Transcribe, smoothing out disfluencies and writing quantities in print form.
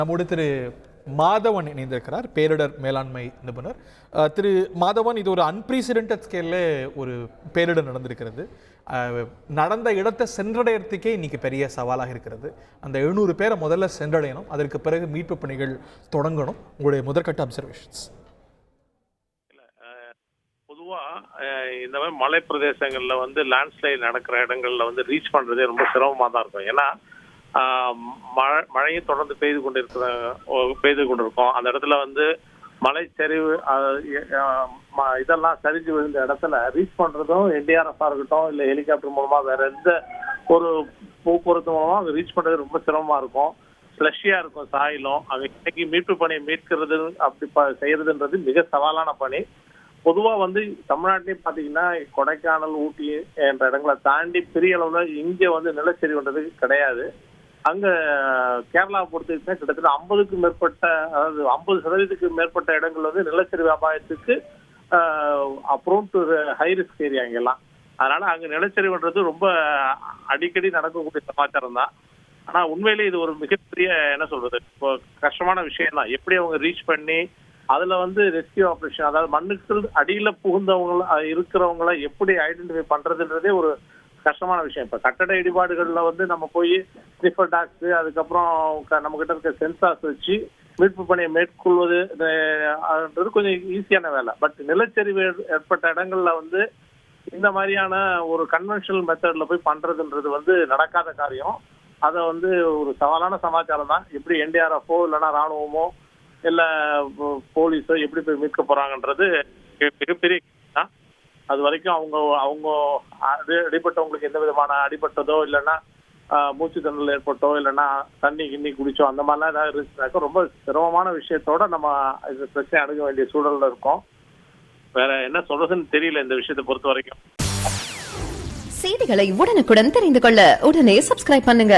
நம்மோடு திரு மாதவன் இணைந்திருக்கிறார், பேரிடர் மேலாண்மை நிபுணர். திரு மாதவன், இது ஒரு அன்பிரசிடென்டட் ஸ்கேல்ல ஒரு பேரிடர் நடந்திருக்கிறது. நடந்த இடத்தை சென்றடையறதுக்கே இன்னைக்கு பெரிய சவாலாக இருக்கிறது. அந்த 700 பேரை முதல்ல சென்றடையணும், அதற்கு பிறகு மீட்பு பணிகள் தொடங்கணும். உங்களுடைய முதற்கட்ட அப்சர்வேஷன்ஸ். பொதுவா இந்த மாதிரி மலை பிரதேசங்கள்ல வந்து லேண்ட்ஸ்லைட் நடக்கிற இடங்கள்ல வந்து ரீச் பண்றதே ரொம்ப சிரமமா தான் இருக்கும். ஏன்னா மழையும் தொடர்ந்து பெய்து கொண்டிருக்கும். அந்த இடத்துல வந்து மலைச்சரிவு இதெல்லாம் சரிஞ்சு விழுந்த இடத்துல ரீச் பண்றதும் என்டிஆர்எஃப் இருக்கட்டும் இல்ல ஹெலிகாப்டர் மூலமா வேற எந்த ஒரு போக்குவரத்து மூலமா அது ரீச் பண்றது ரொம்ப சிரமமா இருக்கும். ஸ்லஷியா இருக்கும் சாயிலும். அது இன்னைக்கு மீட்பு பணியை மீட்கிறது அப்படி செய்யறதுன்றது மிக சவாலான பணி. பொதுவா வந்து தமிழ்நாட்டிலையும் பாத்தீங்கன்னா கொடைக்கானல், ஊட்டி என்ற இடங்களை தாண்டி பெரிய அளவுல இங்க வந்து நிலச்சரிவுன்றது கிடையாது. அங்க கேரளாவை பொறுத்தவரைக்கும் கிட்டத்தட்ட 50க்கும் மேற்பட்ட, அதாவது 50% மேற்பட்ட இடங்கள் வந்து நிலச்சரிவு அபாயத்துக்கு அப்ரோன் டு ஹை ரிஸ்க் ஏரியா இங்கெல்லாம். அதனால அங்க நிலச்சரிவுன்றது ரொம்ப அடிக்கடி நடக்கக்கூடிய சமாச்சாரம் தான். ஆனா உண்மையிலேயே இது ஒரு மிகப்பெரிய என்ன சொல்றது, இப்போ கஷ்டமான விஷயம் தான். எப்படி அவங்க ரீச் பண்ணி அதுல வந்து ரெஸ்கியூ ஆபரேஷன், அதாவது மண்ணுக்கு அடியில புகுந்தவங்க இருக்கிறவங்களை எப்படி ஐடென்டிஃபை பண்றதுன்றதே ஒரு கஷ்டமான விஷயம். இப்ப கட்டட இடிபாடுகள்ல வந்து நம்ம போய் ஸ்னிஃபர் டாக்ஸ், அதுக்கப்புறம் நம்ம கிட்ட இருக்க சென்சார்ஸ் வச்சு மீட்பு பணியை மேற்கொள்வது கொஞ்சம் ஈஸியான வேலை. பட் நிலச்சரிவு ஏற்பட்ட இடங்கள்ல வந்து இந்த மாதிரியான ஒரு கன்வென்ஷனல் மெத்தட்ல போய் பண்றதுன்றது வந்து நடக்காத காரியம். அதை வந்து ஒரு சவாலான சமாச்சாரம் தான். எப்படி என்டிஆர்எஃப்ஓ இல்லைன்னா ராணுவமோ இல்ல போலீஸோ எப்படி போய் மீட்க போறாங்கன்றது மிகப்பெரிய தான். அது வரைக்கும் அவங்க அடிபட்டவங்களுக்கு எந்த விதமான அடிபட்டதோ இல்லைன்னா மூச்சு திணறல் ஏற்பட்டோ இல்லைன்னா தண்ணி கிண்ணி குடிச்சோ அந்த மாதிரிலாம் ஏதாவது இருந்துச்சுனாக்கா ரொம்ப சிரமமான விஷயத்தோட நம்ம இந்த பிரச்சனை அணுக வேண்டிய சூழல்ல இருக்கோம். வேற என்ன சொல்றதுன்னு தெரியல இந்த விஷயத்தை பொறுத்த வரைக்கும். செய்திகளை உடனுக்குடன் தெரிந்து கொள்ள உடனே சப்ஸ்கிரைப் பண்ணுங்க.